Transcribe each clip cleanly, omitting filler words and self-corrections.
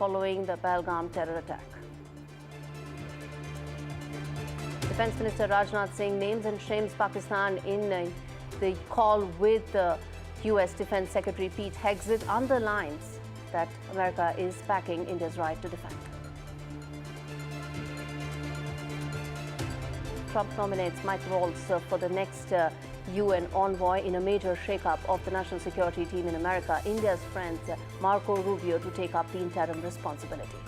following the Pahalgam terror attack. Defence Minister Rajnath Singh names and shames Pakistan in the call with the US Defence Secretary Pete Hegseth, underlines that America is backing India's right to defend. Trump nominates Mike Waltz for the next UN envoy in a major shake-up of the national security team in America. India's friend Marco Rubio to take up the interim responsibility.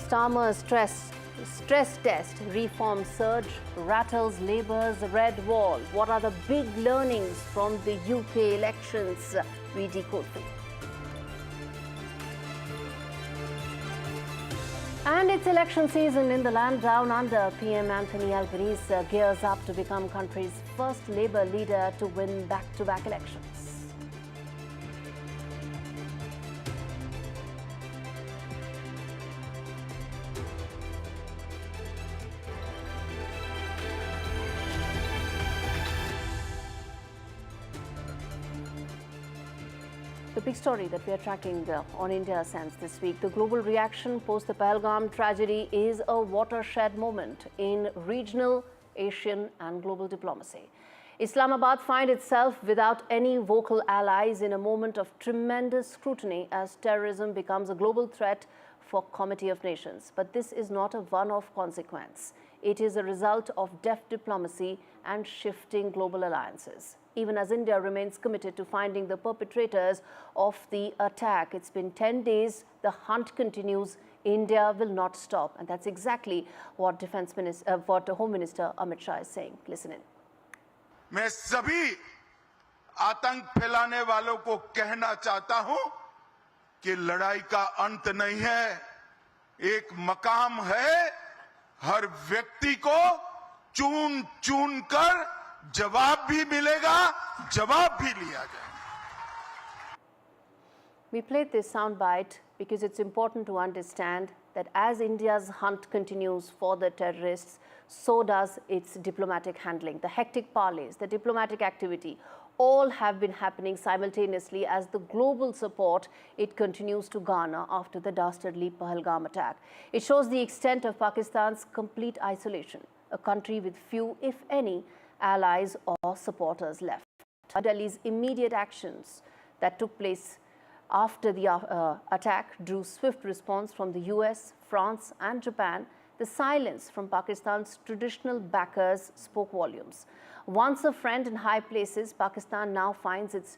Starmer's stress test reform surge rattles Labour's red wall. What are the big learnings from the UK elections? We decode for you. And it's election season in the land down under. PM Anthony Albanese gears up to become country's first Labour leader to win back-to-back elections. The big story that we are tracking on India Sense this week, the global reaction post the Pahalgam tragedy is a watershed moment in regional, Asian and global diplomacy. Islamabad finds itself without any vocal allies in a moment of tremendous scrutiny as terrorism becomes a global threat for Committee of Nations. But this is not a one-off consequence. It is a result of deft diplomacy and shifting global alliances. Even as India remains committed to finding the perpetrators of the attack. It's been 10 days, the hunt continues, India will not stop. And that's exactly what Home Minister Amit Shah is saying. Listen in. मैं सभी आतंक फैलाने वालों को कहना चाहता हूं कि लड़ाई का अंत नहीं है, एक मकाम है, हर व्यक्ति को चुन चुन कर जवाब भी मिलेगा, जवाब भी लिया जाएगा. We played this soundbite because it's important to understand that as India's hunt continues for the terrorists, so does its diplomatic handling. The hectic parleys, the diplomatic activity, all have been happening simultaneously as the global support it continues to garner after the dastardly Pahalgam attack. It shows the extent of Pakistan's complete isolation, a country with few, if any, allies or supporters left. Delhi's immediate actions that took place after the attack drew swift response from the US, France and Japan. The silence from Pakistan's traditional backers spoke volumes. Once a friend in high places, Pakistan now finds its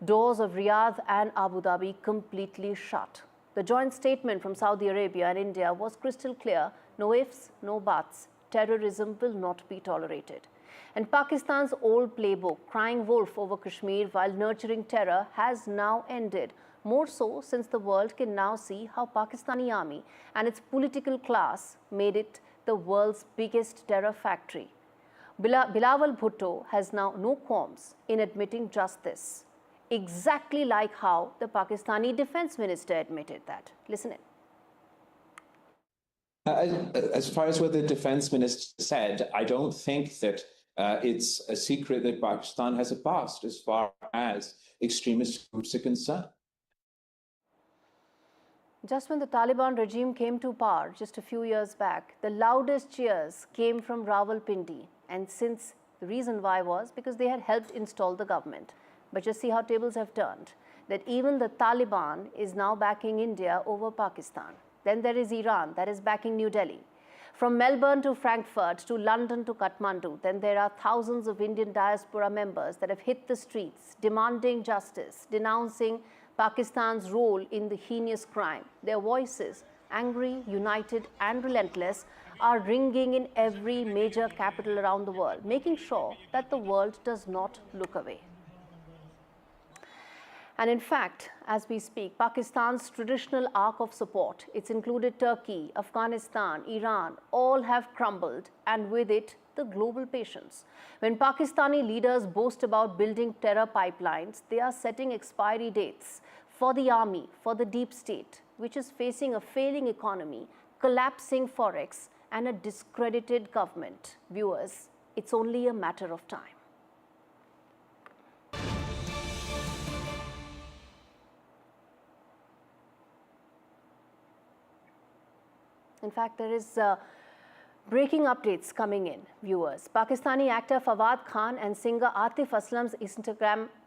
doors of Riyadh and Abu Dhabi completely shut. The joint statement from Saudi Arabia and India was crystal clear: no ifs, no buts. Terrorism will not be tolerated. And Pakistan's old playbook, crying wolf over Kashmir while nurturing terror, has now ended. More so since the world can now see how Pakistani army and its political class made it the world's biggest terror factory. Bilawal Bhutto has now no qualms in admitting just this, exactly like how the Pakistani defense minister admitted that. Listen in. As far as what the defense minister said, I don't think that it's a secret that Pakistan has a past as far as extremist groups are concerned. Just when the Taliban regime came to power just a few years back, the loudest cheers came from Rawalpindi. And since the reason why was because they had helped install the government. But just see how tables have turned, that even the Taliban is now backing India over Pakistan. Then there is Iran that is backing New Delhi. From Melbourne to Frankfurt to London to Kathmandu, then there are thousands of Indian diaspora members that have hit the streets demanding justice, denouncing Pakistan's role in the heinous crime. Their voices, angry, united and relentless, are ringing in every major capital around the world, making sure that the world does not look away. And in fact, as we speak, Pakistan's traditional arc of support, it's included Turkey, Afghanistan, Iran, all have crumbled, and with it, the global patience. When Pakistani leaders boast about building terror pipelines, they are setting expiry dates for the army, for the deep state, which is facing a failing economy, collapsing forex, and a discredited government. Viewers, it's only a matter of time. In fact, there is breaking updates coming in, viewers. Pakistani actor Fawad Khan and singer Atif Aslam's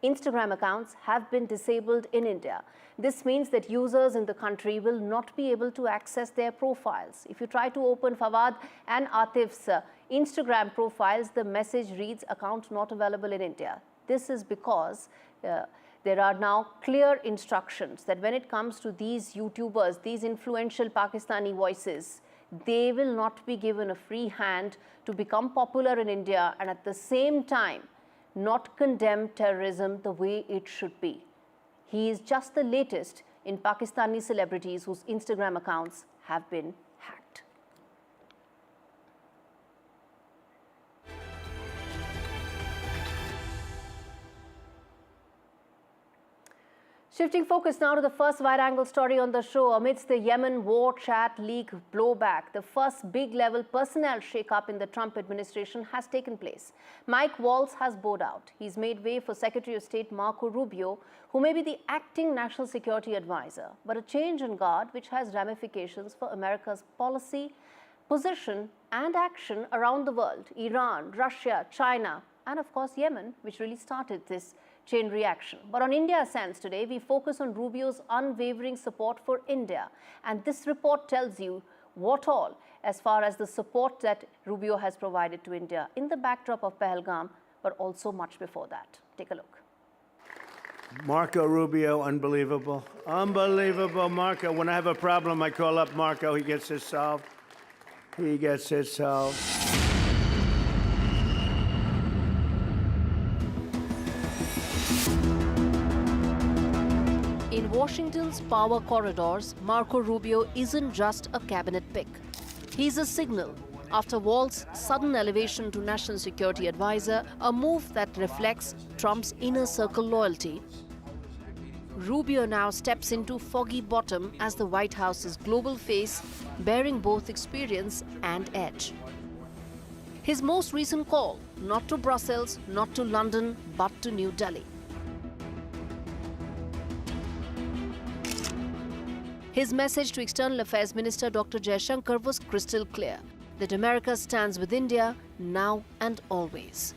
Instagram accounts have been disabled in India. This means that users in the country will not be able to access their profiles. If you try to open Fawad and Atif's Instagram profiles, the message reads account not available in India. This is because there are now clear instructions that when it comes to these YouTubers, these influential Pakistani voices, they will not be given a free hand to become popular in India and at the same time not condemn terrorism the way it should be. He is just the latest in Pakistani celebrities whose Instagram accounts have been hacked. Shifting focus now to the first wide-angle story on the show. Amidst the Yemen War Chat leak blowback, the first big-level personnel shake-up in the Trump administration has taken place. Mike Waltz has bowed out. He's made way for Secretary of State Marco Rubio, who may be the acting national security advisor. But a change in guard which has ramifications for America's policy, position and action around the world. Iran, Russia, China and of course Yemen, which really started this chain reaction. But on India Sense today, we focus on Rubio's unwavering support for India. And this report tells you what all as far as the support that Rubio has provided to India in the backdrop of Pahalgam, but also much before that. Take a look. Marco Rubio, unbelievable. Unbelievable, Marco. When I have a problem, I call up Marco. He gets it solved. He gets it solved. In Washington's power corridors, Marco Rubio isn't just a cabinet pick. He's a signal. After Waltz's sudden elevation to National Security Advisor, a move that reflects Trump's inner circle loyalty, Rubio now steps into foggy bottom as the White House's global face, bearing both experience and edge. His most recent call, not to Brussels, not to London, but to New Delhi. His message to External Affairs Minister Dr. Jaishankar was crystal clear, that America stands with India now and always.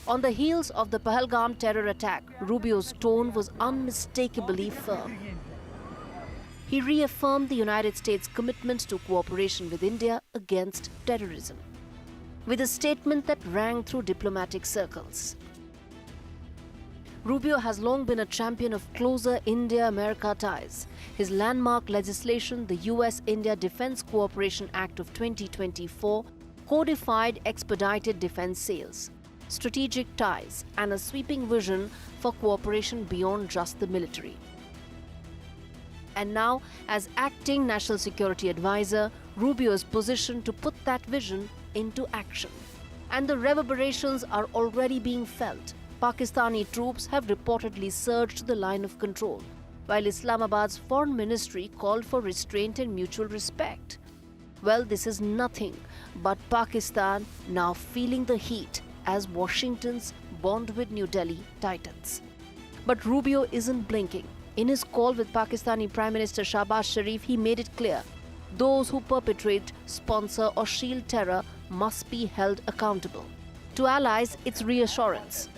On the heels of the Pahalgam terror attack, Rubio's tone was unmistakably firm. He reaffirmed the United States' commitment to cooperation with India against terrorism, with a statement that rang through diplomatic circles. Rubio has long been a champion of closer India-America ties. His landmark legislation, the US-India Defense Cooperation Act of 2024, codified expedited defense sales, strategic ties, and a sweeping vision for cooperation beyond just the military. And now, as acting National Security Advisor, Rubio is positioned to put that vision into action. And the reverberations are already being felt. Pakistani troops have reportedly surged the line of control, while Islamabad's foreign ministry called for restraint and mutual respect. Well, this is nothing but Pakistan now feeling the heat as Washington's bond with New Delhi tightens. But Rubio isn't blinking. In his call with Pakistani Prime Minister Shahbaz Sharif, he made it clear, those who perpetrate, sponsor or shield terror must be held accountable. To allies, it's reassurance.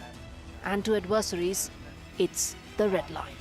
And to adversaries, it's the red line.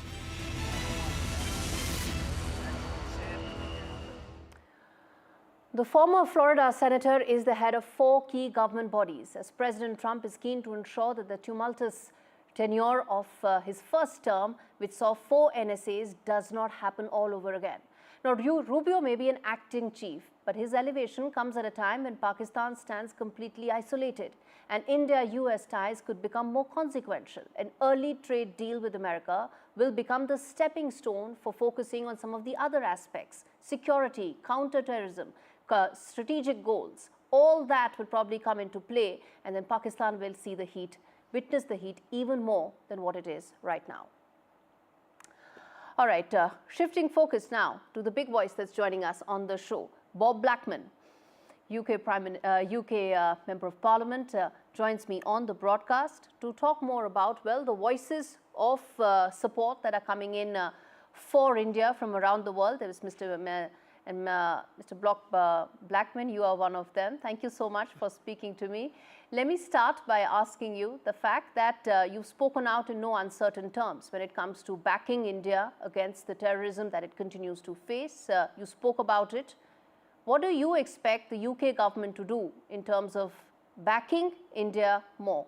The former Florida senator is the head of 4 key government bodies, as President Trump is keen to ensure that the tumultuous tenure of his first term, which saw 4 NSAs, does not happen all over again. Now, Rubio may be an acting chief, but his elevation comes at a time when Pakistan stands completely isolated, and India-US ties could become more consequential. An early trade deal with America will become the stepping stone for focusing on some of the other aspects: security, counterterrorism, strategic goals. All that will probably come into play, and then Pakistan will see the heat, witness the heat even more than what it is right now. All right, shifting focus now to the big voice that's joining us on the show. Bob Blackman, UK Member of Parliament, joins me on the broadcast to talk more about, well, the voices of support that are coming in for India from around the world. There was Mr. And Mr. Blackman, you are one of them. Thank you so much for speaking to me. Let me start by asking you the fact that you've spoken out in no uncertain terms when it comes to backing India against the terrorism that it continues to face. You spoke about it. What do you expect the UK government to do in terms of backing India more?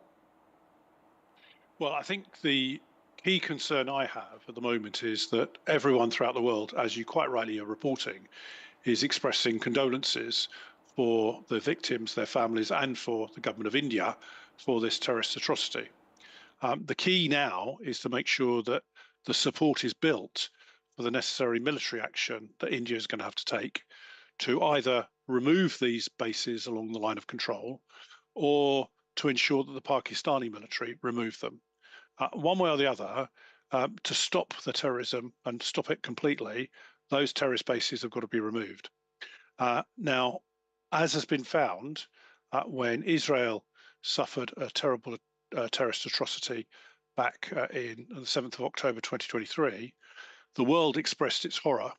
Well, I think the key concern I have at the moment is that everyone throughout the world, as you quite rightly are reporting, is expressing condolences for the victims, their families, and for the government of India for this terrorist atrocity. The key now is to make sure that the support is built for the necessary military action that India is going to have to take to either remove these bases along the line of control or to ensure that the Pakistani military remove them. One way or the other, to stop the terrorism and stop it completely, those terrorist bases have got to be removed. Now, as has been found, when Israel suffered a terrible terrorist atrocity back in the 7th of October 2023, the world expressed its horror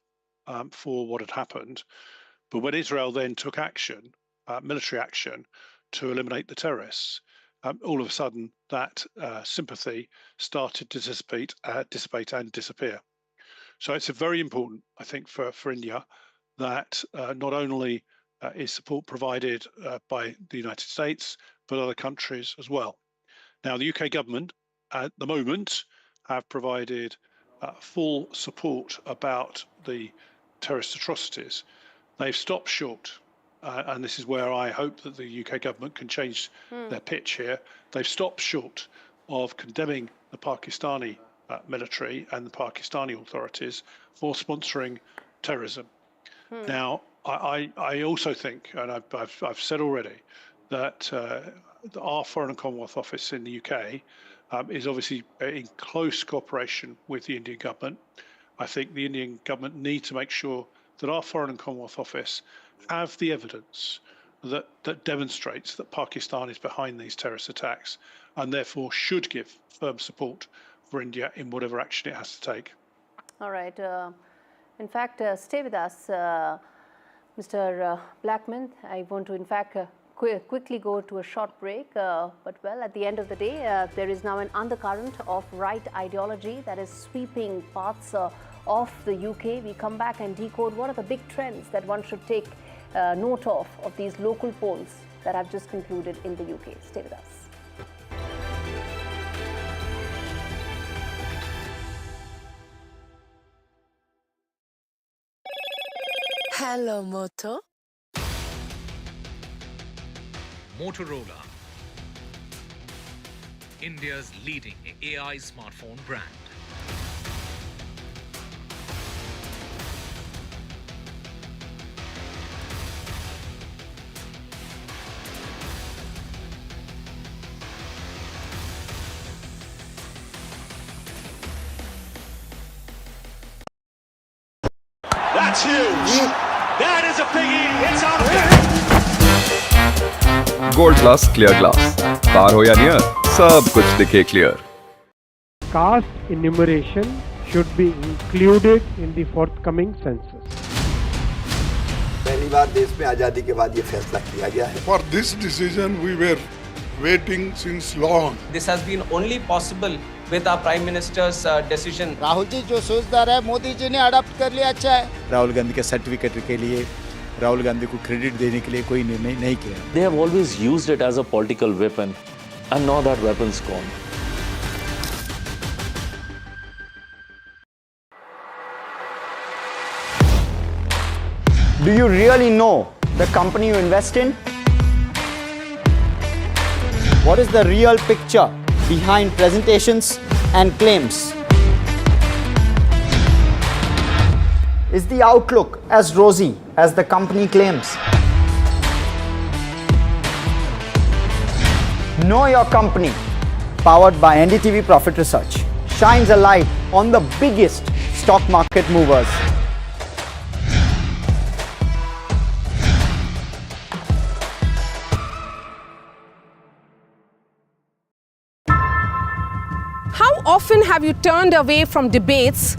for what had happened. But when Israel then took action, military action, to eliminate the terrorists, all of a sudden that sympathy started to dissipate and disappear. So it's very important, I think, for India that not only is support provided by the United States, but other countries as well. Now, the UK government at the moment have provided full support about the terrorist atrocities. They've stopped short, and this is where I hope that the UK government can change their pitch here. They've stopped short of condemning the Pakistani military and the Pakistani authorities for sponsoring terrorism. Now, I also think, and I've said already, that our Foreign and Commonwealth Office in the UK is obviously in close cooperation with the Indian government. I think the Indian government need to make sure that our Foreign and Commonwealth Office have the evidence that demonstrates that Pakistan is behind these terrorist attacks and therefore should give firm support for India in whatever action it has to take. All right. In fact, stay with us, Mr. Blackman. I want to, in fact, quickly go to a short break. But, well, at the end of the day, there is now an undercurrent of right ideology that is sweeping parts of the UK. We come back and decode what are the big trends that one should take note of these local polls that have just concluded in the UK. Stay with us. Hello, Moto. Motorola, India's leading AI smartphone brand. That's huge. That is a biggie. It's out of there. Gold Plus Clear Glass. Far ho ya near, sab kuch dikhe clear. Caste enumeration should be included in the forthcoming census. पहली बार देश में आजादी के बाद ये फैसला किया गया है. For this decision we were waiting since long. This has been only possible with our Prime Minister's decision. Rahul ji जो सोचदार है मोदी जी ने अडॉप्ट कर लिया, अच्छा है. राहुल गांधी के सर्टिफिकेट के लिए राहुल गांधी को क्रेडिट देने के लिए कोई निर्णय नहीं किया. They have always used it as a political weapon, and now that weapon's gone. Do you really know the company you invest in? What is the real picture behind presentations and claims? Is the outlook as rosy as the company claims? Know Your Company, powered by NDTV Profit Research, shines a light on the biggest stock market movers. How often have you turned away from debates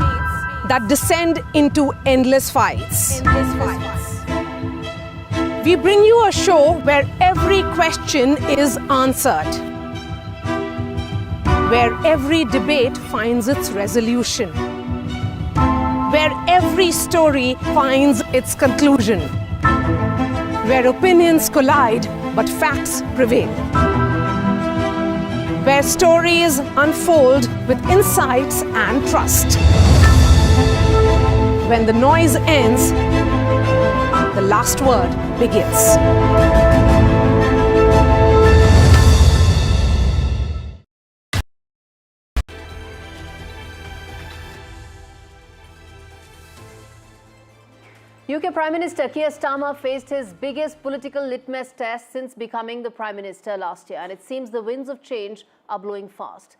that descend into endless fights. We bring you a show where every question is answered, where every debate finds its resolution, where every story finds its conclusion, where opinions collide but facts prevail, where stories unfold with insights and trust. When the noise ends, the last word begins. UK Prime Minister Keir Starmer faced his biggest political litmus test since becoming the Prime Minister last year, and it seems the winds of change are blowing fast.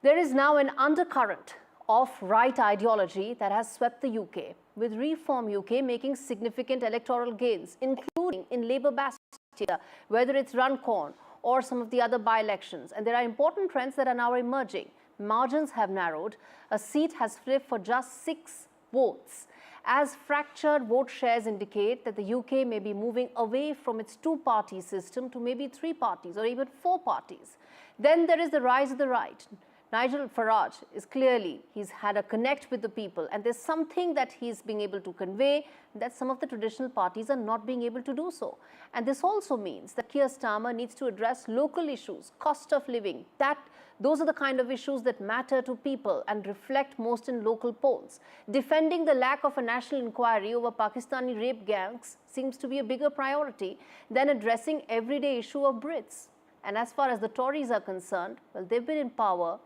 There is now an undercurrent of right ideology that has swept the UK, with Reform UK making significant electoral gains, including in Labour bastion, whether it's Runcorn or some of the other by-elections. And there are important trends that are now emerging. Margins have narrowed. A seat has flipped for just 6 votes, as fractured vote shares indicate that the UK may be moving away from its 2-party system to maybe 3 parties or even 4 parties. Then there is the rise of the right. Nigel Farage is clearly, he's had a connect with the people, and there's something that he's being able to convey that some of the traditional parties are not being able to do so. And this also means that Keir Starmer needs to address local issues, cost of living. Those are the kind of issues that matter to people and reflect most in local polls. Defending the lack of a national inquiry over Pakistani rape gangs seems to be a bigger priority than addressing everyday issue of Brits. And as far as the Tories are concerned, well, they've been in power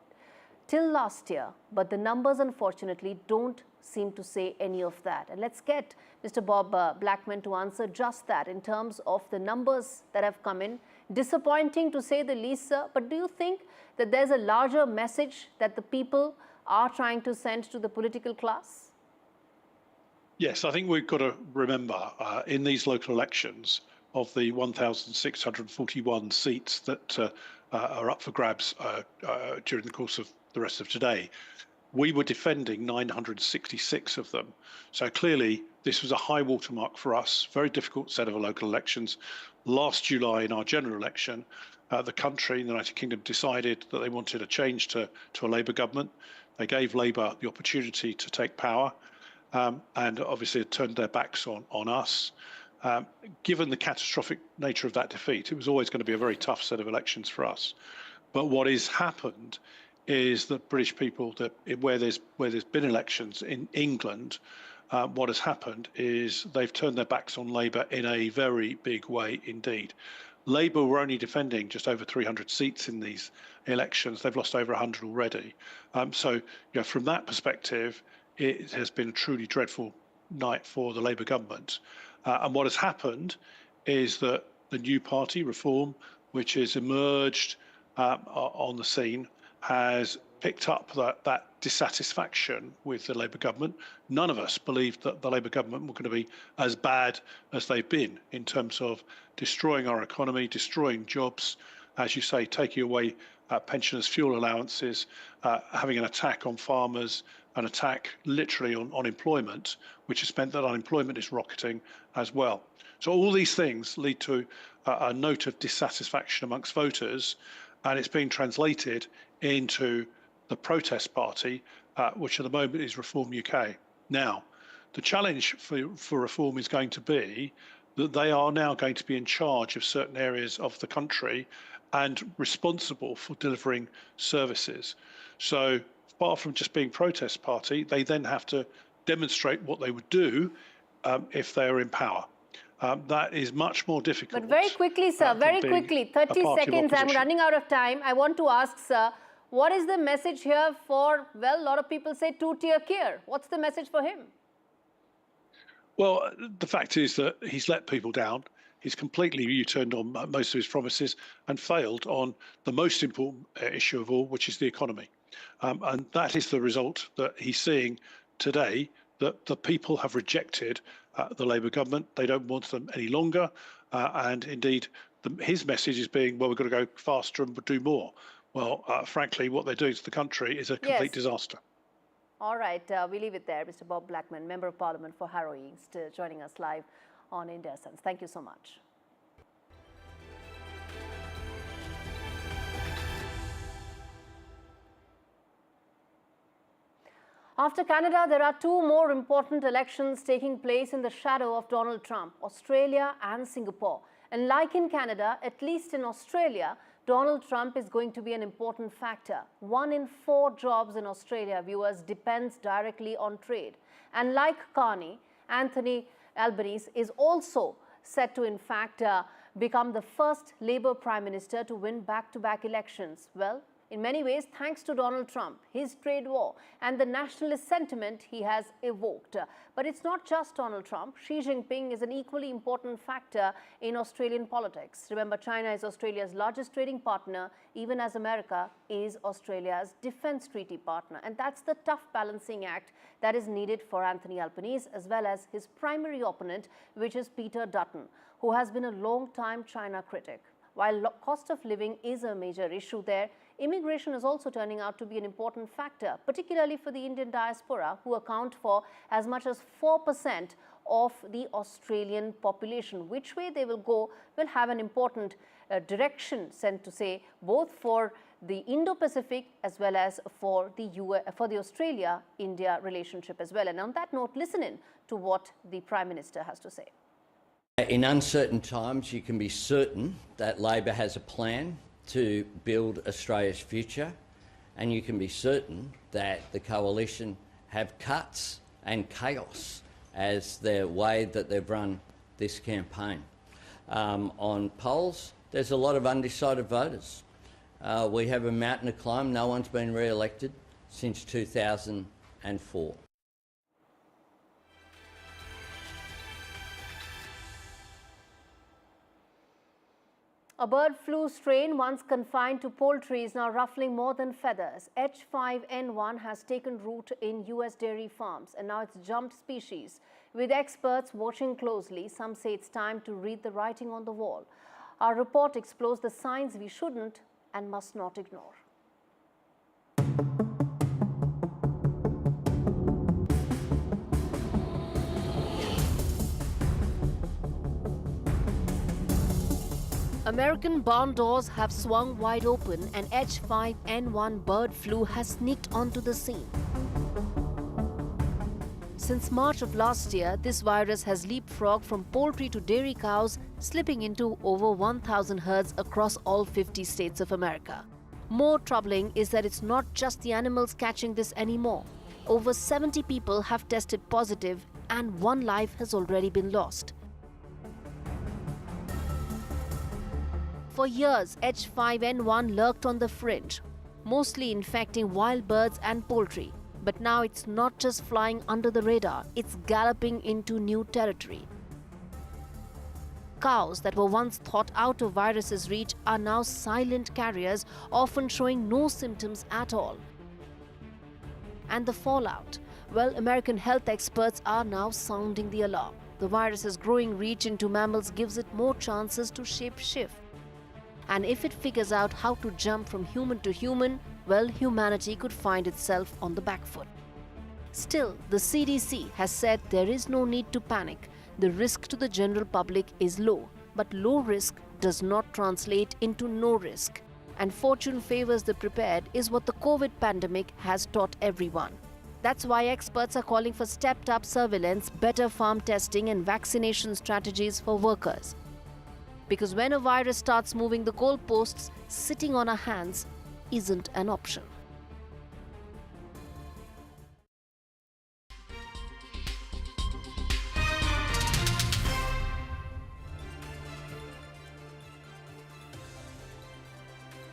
till last year, but the numbers unfortunately don't seem to say any of that. And let's get Mr. Bob Blackman to answer just that in terms of the numbers that have come in. Disappointing to say the least, sir, but do you think that there's a larger message that the people are trying to send to the political class? Yes, I think we've got to remember in these local elections, of the 1,641 seats that are up for grabs during the course of the rest of today, we were defending 966 of them. So clearly this was a high watermark for us, very difficult set of local elections. Last July in our general election, the country, the United Kingdom, decided that they wanted a change to a Labour government. They gave Labour the opportunity to take power and obviously it turned their backs on us. Given the catastrophic nature of that defeat, it was always going to be a very tough set of elections for us. But what has happened is that British people, where there's been elections in England, what has happened is they've turned their backs on Labour in a very big way indeed. Labour were only defending just over 300 seats in these elections. They've lost over 100 already. So, from that perspective, it has been a truly dreadful night for the Labour government. And what has happened is that the new party, Reform, which has emerged on the scene, has picked up that dissatisfaction with the Labour government. None of us believed that the Labour government were going to be as bad as they've been in terms of destroying our economy, destroying jobs, as you say, taking away pensioners' fuel allowances, having an attack on farmers, an attack literally on employment, which has meant that unemployment is rocketing as well. So all these things lead to a note of dissatisfaction amongst voters, and it's being translated into the protest party, which at the moment is Reform UK. Now, the challenge for Reform is going to be that they are now going to be in charge of certain areas of the country and responsible for delivering services. So far from just being protest party, they then have to demonstrate what they would do if they are in power. That is much more difficult. But very quickly, sir, very quickly, 30 seconds, I'm running out of time. I want to ask, sir, what is the message here for, well, a lot of people say two-tier Keir. What's the message for him? Well, the fact is that he's let people down. He's completely U-turned on most of his promises and failed on the most important issue of all, which is the economy. And that is the result that he's seeing today, that the people have rejected the Labour government. They don't want them any longer. And indeed, his message is being, well, we've got to go faster and do more. Well, frankly, what they're doing to the country is a complete disaster. All right, we leave it there. Mr. Bob Blackman, Member of Parliament for Harrow East, joining us live on India Sense. Thank you so much. After Canada, there are two more important elections taking place in the shadow of Donald Trump, Australia and Singapore. And like in Canada, at least in Australia, Donald Trump is going to be an important factor. 1 in 4 jobs in Australia, viewers, depends directly on trade. And like Carney, Anthony Albanese is also set to, in fact, become the first Labour Prime Minister to win back-to-back elections. Well, in many ways, thanks to Donald Trump, his trade war, and the nationalist sentiment he has evoked. But it's not just Donald Trump. Xi Jinping is an equally important factor in Australian politics. Remember, China is Australia's largest trading partner, even as America is Australia's defense treaty partner. And that's the tough balancing act that is needed for Anthony Albanese, as well as his primary opponent, which is Peter Dutton, who has been a long-time China critic. While cost of living is a major issue there, immigration is also turning out to be an important factor, particularly for the Indian diaspora, who account for as much as 4% of the Australian population. Which way they will go will have an important direction, sent to say, both for the Indo-Pacific as well as for the Australia-India relationship as well. And on that note, listen in to what the Prime Minister has to say. In uncertain times, you can be certain that Labor has a plan to build Australia's future, and you can be certain that the coalition have cuts and chaos as their way that they've run this campaign. On polls, there's a lot of undecided voters. We have a mountain to climb. No one's been re-elected since 2004. A bird flu strain once confined to poultry is now ruffling more than feathers. H5N1 has taken root in US dairy farms, and now it's jumped species. With experts watching closely, some say it's time to read the writing on the wall. Our report explores the signs we shouldn't and must not ignore. American barn doors have swung wide open and H5N1 bird flu has sneaked onto the scene. Since March of last year, this virus has leapfrogged from poultry to dairy cows, slipping into over 1,000 herds across all 50 states of America. More troubling is that it's not just the animals catching this anymore. Over 70 people have tested positive and 1 life has already been lost. For years, H5N1 lurked on the fringe, mostly infecting wild birds and poultry. But now it's not just flying under the radar, it's galloping into new territory. Cows that were once thought out of virus's reach are now silent carriers, often showing no symptoms at all. And the fallout? Well, American health experts are now sounding the alarm. The virus's growing reach into mammals gives it more chances to shape-shift. And if it figures out how to jump from human to human, well, humanity could find itself on the back foot. Still, the CDC has said there is no need to panic. The risk to the general public is low, but low risk does not translate into no risk. And fortune favors the prepared is what the COVID pandemic has taught everyone. That's why experts are calling for stepped-up surveillance, better farm testing and vaccination strategies for workers. Because when a virus starts moving the goalposts, sitting on our hands isn't an option.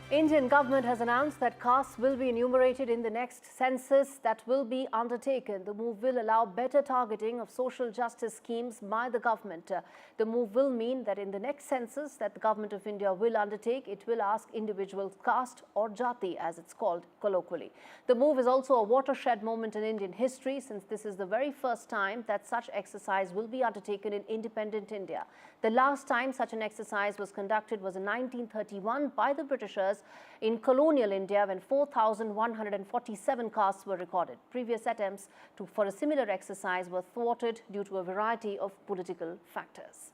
Indian government has announced that castes will be enumerated in the next census that will be undertaken. The move will allow better targeting of social justice schemes by the government. The move will mean that in the next census that the government of India will undertake, it will ask individual caste or jati as it's called colloquially. The move is also a watershed moment in Indian history, since this is the very first time that such exercise will be undertaken in independent India. The last time such an exercise was conducted was in 1931 by the Britishers in colonial India when 4,147 castes were recorded. Previous attempts for a similar exercise were thwarted due to a variety of political factors.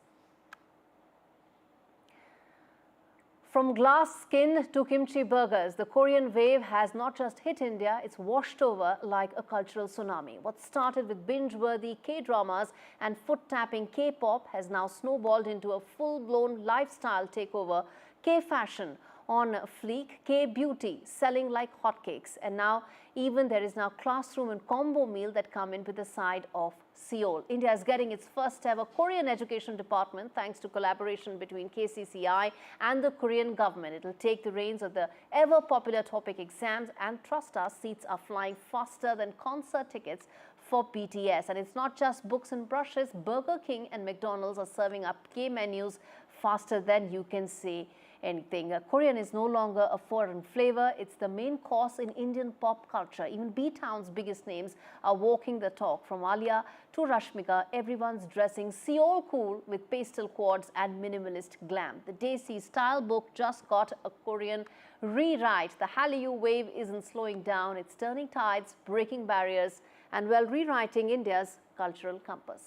From glass skin to kimchi burgers, the Korean wave has not just hit India, it's washed over like a cultural tsunami. What started with binge-worthy K-dramas and foot-tapping K-pop has now snowballed into a full-blown lifestyle takeover. K-fashion on fleek, K-beauty selling like hotcakes, and now even there is now classroom and combo meal that come in with a side of Seoul. India is getting its first ever Korean education department thanks to collaboration between KCCI and the Korean government. It will take the reins of the ever popular topic exams, and trust us, seats are flying faster than concert tickets for BTS. And it's not just books and brushes. Burger King and McDonald's are serving up K menus faster than you can say anything. Korean is no longer a foreign flavor. It's the main course in Indian pop culture. Even B-Town's biggest names are walking the talk. From Alia to Rashmika, everyone's dressing Seoul cool with pastel quads and minimalist glam. The Desi style book just got a Korean rewrite. The Hallyu wave isn't slowing down. It's turning tides, breaking barriers, and well, rewriting India's cultural compass.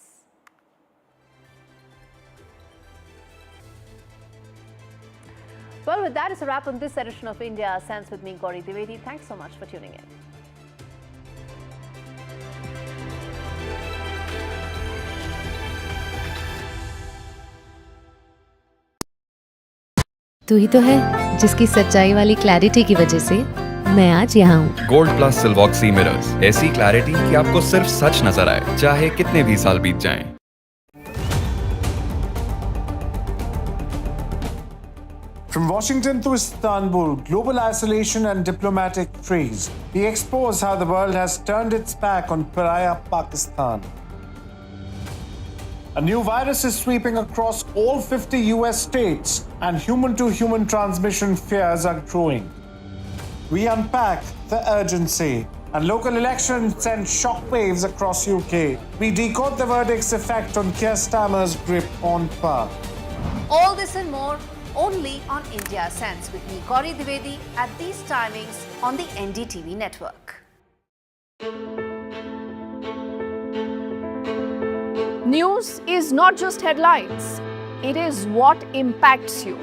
Well, with that, it's a wrap on this edition of India Sense with me, Gauri Dwivedi. Thanks so much for tuning in. तू ही तो है जिसकी सच्चाई वाली clarity की वजह से मैं आज यहाँ हूँ। गोल्ड प्लस सिल्वॉक्सी मिरर्स, ऐसी क्लैरिटी कि आपको सिर्फ सच नजर आए, चाहे कितने भी साल बीत जाएं। From Washington to Istanbul, global isolation and diplomatic freeze. He exposed how the world has turned its back on pariah Pakistan. A new virus is sweeping across all 50 US states, and human-to-human transmission fears are growing. We unpack the urgency, and local elections send shockwaves across UK. We decode the verdict's effect on Keir Starmer's grip on power. All this and more only on India Sense with me, Gauri Dwivedi, at these timings on the NDTV network. News is not just headlines, it is what impacts you.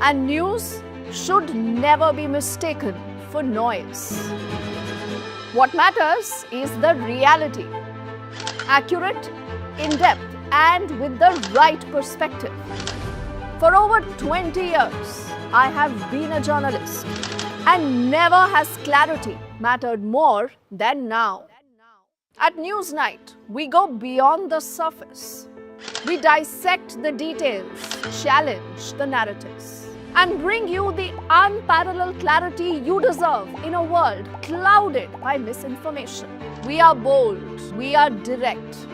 And news should never be mistaken for noise. What matters is the reality. Accurate, in-depth, and with the right perspective. For over 20 years, I have been a journalist, and never has clarity mattered more than now. At Newsnight, we go beyond the surface. We dissect the details, challenge the narratives, and bring you the unparalleled clarity you deserve in a world clouded by misinformation. We are bold, we are direct.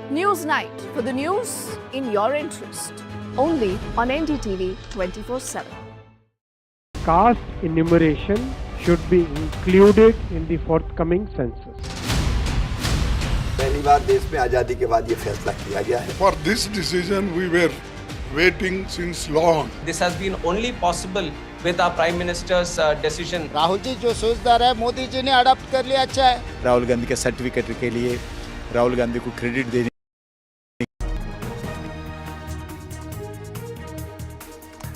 Newsnight, for the news in your interest. Only on NDTV 24/7. Caste enumeration should be included in the forthcoming census. पहली बार देश में आजादी के बाद ये फैसला किया गया है. For this decision we were waiting since long. This has been only possible with our Prime Minister's decision. Rahul ji जो सोचदार है मोदी जी ने अडॉप्ट कर लिया, अच्छा है. राहुल गांधी के सर्टिफिकेट के लिए राहुल गांधी को क्रेडिट देने.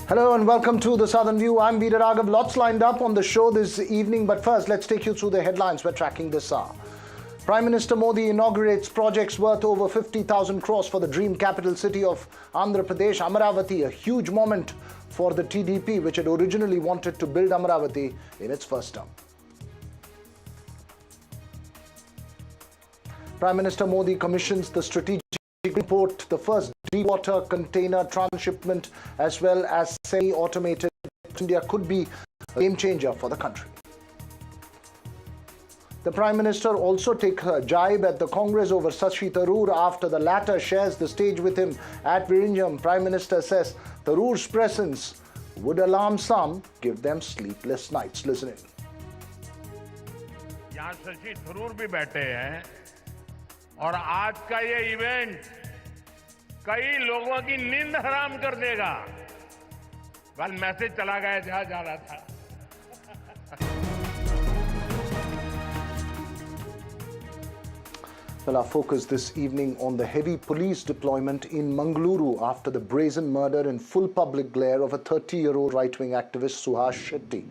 Hello and welcome to The Southern View. I'm Veera Raghav. Lots lined up on the show this evening, but first let's take you through the headlines we're tracking this hour. Prime Minister Modi inaugurates projects worth over 50,000 crores for the dream capital city of Andhra Pradesh, Amaravati, a huge moment for the TDP, which had originally wanted to build Amaravati in its first term. Prime Minister Modi commissions the strategic report, the first deep-water container transshipment as well as semi-automated. India could be a game-changer for the country. The Prime Minister also takes a jibe at the Congress over Shashi Tharoor after the latter shares the stage with him at Virinjam. Prime Minister says Tharoor's presence would alarm some, give them sleepless nights. Listen in. यहाँ शशि थरूर भी बैठे हैं और आज का ये event कई लोगों की नींद हराम कर देगा। कल मैसेज चला गया जहां जा रहा था Well, our focus this evening on the heavy police deployment in Mangaluru after the brazen murder in full public glare of a 30-year-old right-wing activist Suhas Shetty.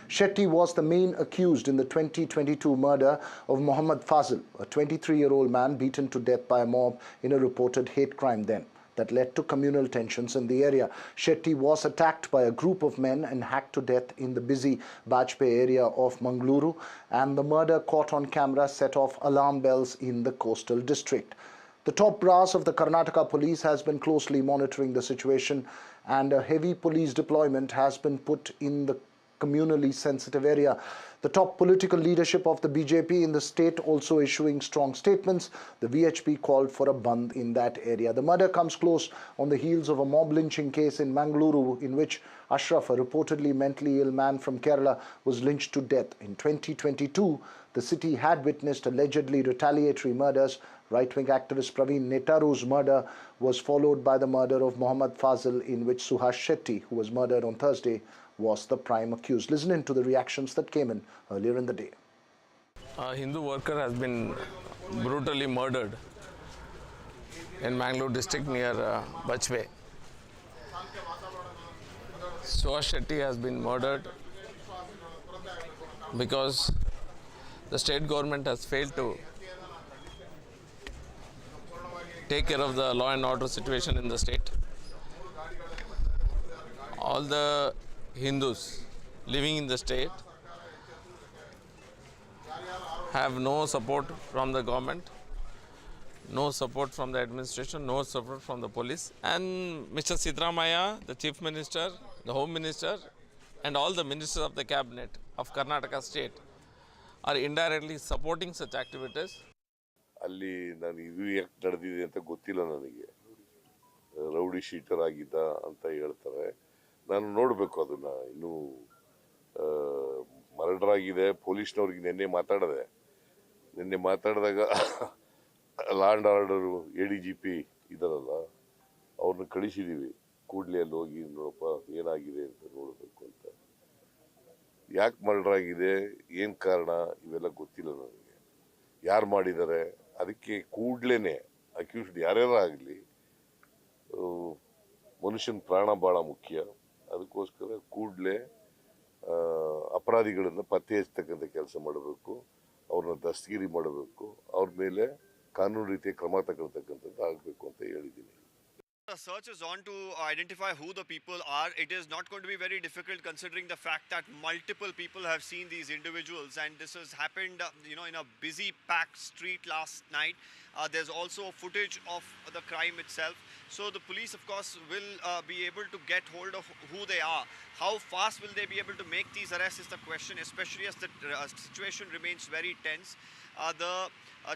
Shetty was the main accused in the 2022 murder of Mohammad Fazil, a 23-year-old man beaten to death by a mob in a reported hate crime then that led to communal tensions in the area. Shetty was attacked by a group of men and hacked to death in the busy Bajpayee area of Mangaluru, and the murder caught on camera set off alarm bells in the coastal district. The top brass of the Karnataka police has been closely monitoring the situation, and a heavy police deployment has been put in the communally sensitive area. The top political leadership of the BJP in the state also issuing strong statements. The VHP called for a bandh in that area. The murder comes close on the heels of a mob lynching case in Mangaluru in which Ashraf, a reportedly mentally ill man from Kerala, was lynched to death. In 2022, the city had witnessed allegedly retaliatory murders. Right-wing activist Praveen Netaru's murder was followed by the murder of Mohammad Fazil, in which Suhas Shetty, who was murdered on Thursday, was the prime accused. Listen in to the reactions that came in earlier in the day. A Hindu worker has been brutally murdered in Mangaluru district near Bajpayee. Suhas Shetty has been murdered because the state government has failed to take care of the law and order situation in the state. All the Hindus living in the state have no support from the government, no support from the administration, no support from the police. And Mr. Siddaramaiah, the Chief Minister, the Home Minister, and all the ministers of the cabinet of Karnataka state are indirectly supporting such activities. ಅಲ್ಲಿ ನಾನು ಇದು ಯಾಕೆ ನಡೆದಿದೆ ಅಂತ ಗೊತ್ತಿಲ್ಲ ನನಗೆ. Rowdy sheeter ಆಗಿದ್ದ ಅಂತ ಹೇಳ್ತಾರೆ. ನಾನು ನೋಡಬೇಕು ಅದನ್ನ. ಇನ್ನೂ ಮರ್ಡರ್ ಆಗಿದೆ. ಪೊಲೀಸ್ನವ್ರಿಗೆ ನಿನ್ನೆ ಮಾತಾಡಿದಾಗ ಲಾ ಆ್ಯಂಡ್ ಆರ್ಡರು ADGP ಇದಾರಲ್ಲ, ಅವ್ರನ್ನ ಕಳಿಸಿದ್ದೀವಿ. ಕೂಡಲೇ ಅಲ್ಲಿ ಹೋಗಿ ನೋಡಪ್ಪ ಏನಾಗಿದೆ ಅಂತ ನೋಡಬೇಕು ಅಂತ. ಯಾಕೆ ಮರ್ಡರ್ ಆಗಿದೆ, ಏನು ಕಾರಣ, ಇವೆಲ್ಲ ಗೊತ್ತಿಲ್ಲ ನನಗೆ. ಯಾರು ಮಾಡಿದ್ದಾರೆ, ಅದಕ್ಕೆ ಕೂಡಲೇ ಅಕ್ಯೂಸ್ಡ್ ಯಾರ್ಯಾರು ಆಗಲಿ, ಮನುಷ್ಯನ ಪ್ರಾಣ ಭಾಳ ಮುಖ್ಯ. ಅದಕ್ಕೋಸ್ಕರ ಕೂಡಲೇ ಅಪರಾಧಿಗಳನ್ನು ಪತ್ತೆ ಹಚ್ಚತಕ್ಕಂಥ ಕೆಲಸ ಮಾಡಬೇಕು, ಅವ್ರನ್ನ ದಸ್ತಗಿರಿ ಮಾಡಬೇಕು, ಅವ್ರ ಮೇಲೆ ಕಾನೂನು ರೀತಿಯ ಕ್ರಮ ತಗೊಳ್ತಕ್ಕಂಥದ್ದು ಆಗಬೇಕು ಅಂತ ಹೇಳಿದ್ದೀನಿ. The search is on to identify who the people are. It is not going to be very difficult considering the fact that multiple people have seen these individuals, and this has happened in a busy packed street last night. There's also footage of the crime itself. So the police of course will be able to get hold of who they are. How fast will they be able to make these arrests is the question, especially as the situation remains very tense. The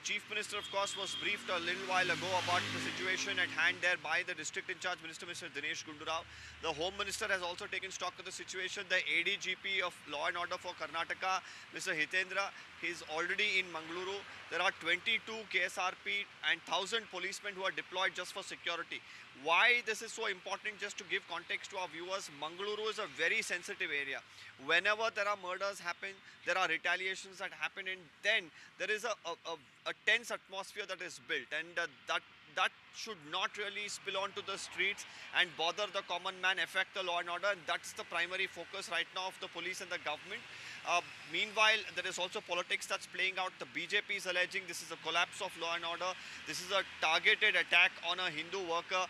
Chief Minister, of course, was briefed a little while ago about the situation at hand there by the District in Charge Minister, Mr. Dinesh Gundurao. The Home Minister has also taken stock of the situation. The ADGP of Law and Order for Karnataka, Mr. Hitendra, is already in Mangaluru. There are 22 KSRP and 1,000 policemen who are deployed just for security. Why this is so important, just to give context to our viewers, Mangaluru is a very sensitive area. Whenever there are murders happen, there are retaliations that happen, and then there is a tense atmosphere that is built, and that should not really spill onto the streets and bother the common man, affect the law and order, and that's the primary focus right now of the police and the government. Meanwhile, there is also politics that's playing out. The BJP is alleging this is a collapse of law and order. This is a targeted attack on a Hindu worker.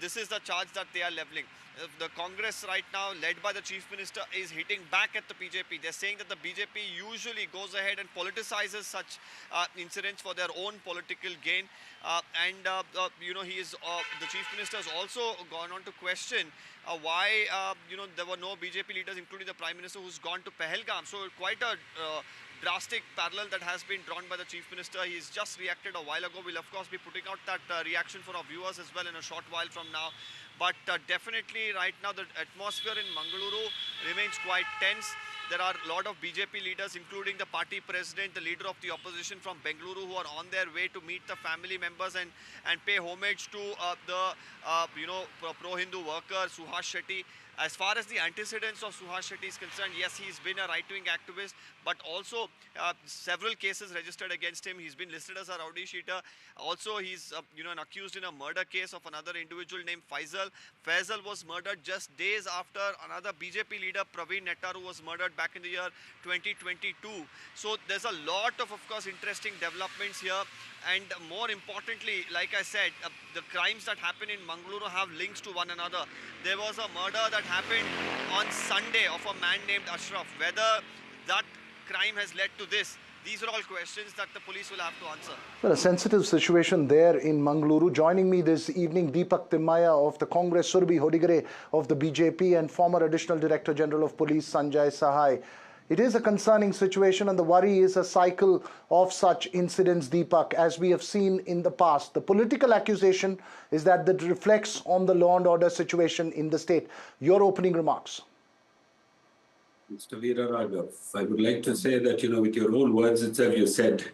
This is the charge that they are leveling. The Congress right now, led by the Chief Minister, is hitting back at the BJP. They're saying that the BJP usually goes ahead and politicizes such incidents for their own political gain. The Chief Minister has also gone on to question why there were no BJP leaders, including the Prime Minister, who's gone to Pahalgam. So quite a drastic parallel that has been drawn by the Chief Minister. He's just reacted a while ago. We'll of course be putting out that reaction for our viewers as well in a short while from now. But definitely right now the atmosphere in Mangaluru remains quite tense. There are a lot of BJP leaders, including the party president, the leader of the opposition from Bengaluru, who are on their way to meet the family members and pay homage to the pro-Hindu worker Suhas Shetty. As far as the antecedents of Suhas Shetty is concerned, yes, he's been a right-wing activist, but also several cases registered against him. He's been listed as a rowdy sheeter. Also, he's an accused in a murder case of another individual named Faisal. Faisal was murdered just days after another BJP leader, Praveen Nettaru, was murdered back in the year 2022. So there's a lot of course, interesting developments here. And more importantly, like I said, the crimes that happen in Mangaluru have links to one another. There was a murder that happened on Sunday of a man named Ashraf. Whether that crime has led to this, these are all questions that the police will have to answer. Well, a sensitive situation there in Mangaluru. Joining me this evening, Deepak Timmaya of the Congress, Surbhi Hodigare of the BJP, and former Additional Director General of Police Sanjay Sahai. It is a concerning situation, and the worry is a cycle of such incidents, Deepak, as we have seen in the past. The political accusation is that it reflects on the law and order situation in the state. Your opening remarks. Mr. Veeraraghav, I would like to say that, with your own words itself, you said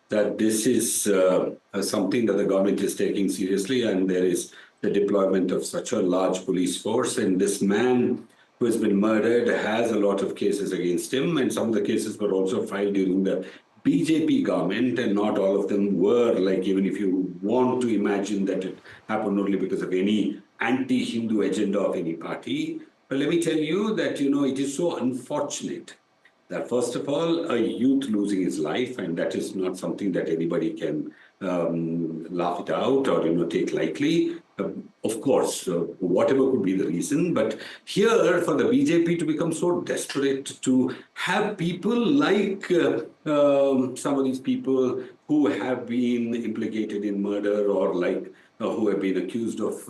that this is something that the government is taking seriously, and there is the deployment of such a large police force, and this man who has been murdered has a lot of cases against him, and some of the cases were also filed during the BJP government, and not all of them were, like, even if you want to imagine that it happened only because of any anti-Hindu agenda of any party. But let me tell you that, it is so unfortunate that, first of all, a youth losing his life, and that is not something that anybody can laugh it out or, take lightly. Of course, whatever could be the reason, but here for the BJP to become so desperate to have people like some of these people who have been implicated in murder or like who have been accused of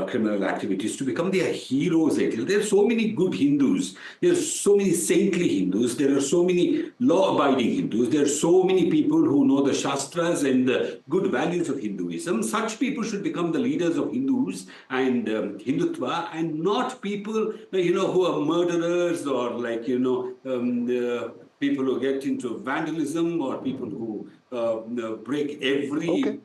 criminal activities to become their heroes. There are so many good Hindus. There are so many saintly Hindus. There are so many law-abiding Hindus. There are so many people who know the Shastras and the good values of Hinduism. Such people should become the leaders of Hindus and Hindutva, and not people, who are murderers or like, people who get into vandalism or people who break every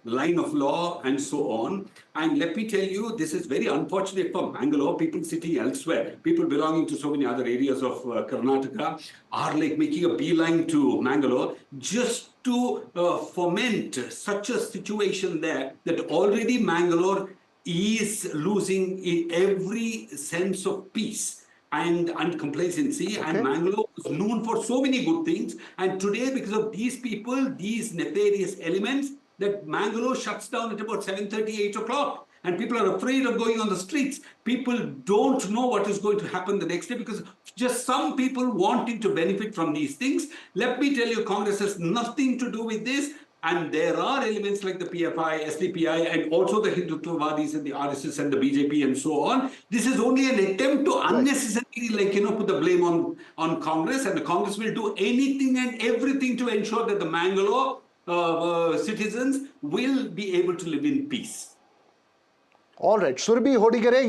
line of law and so on. And let me tell you, this is very unfortunate for Mangalore. People sitting elsewhere, people belonging to so many other areas of Karnataka are like making a beeline to Mangalore just to foment such a situation there that already Mangalore is losing in every sense of peace and complacency. And Mangalore was known for so many good things. And today, because of these people, these nefarious elements, that Mangalore shuts down at about 7:30, 8 o'clock. And people are afraid of going on the streets. People don't know what is going to happen the next day because just some people wanting to benefit from these things. Let me tell you, Congress has nothing to do with this. And there are elements like the PFI, SDPI, and also the Hindutvawadis and the RSS and the BJP and so on. This is only an attempt to unnecessarily, put the blame on Congress. And the Congress will do anything and everything to ensure that the Mangalore citizens will be able to live in peace. All right, Surbhi Hodigare,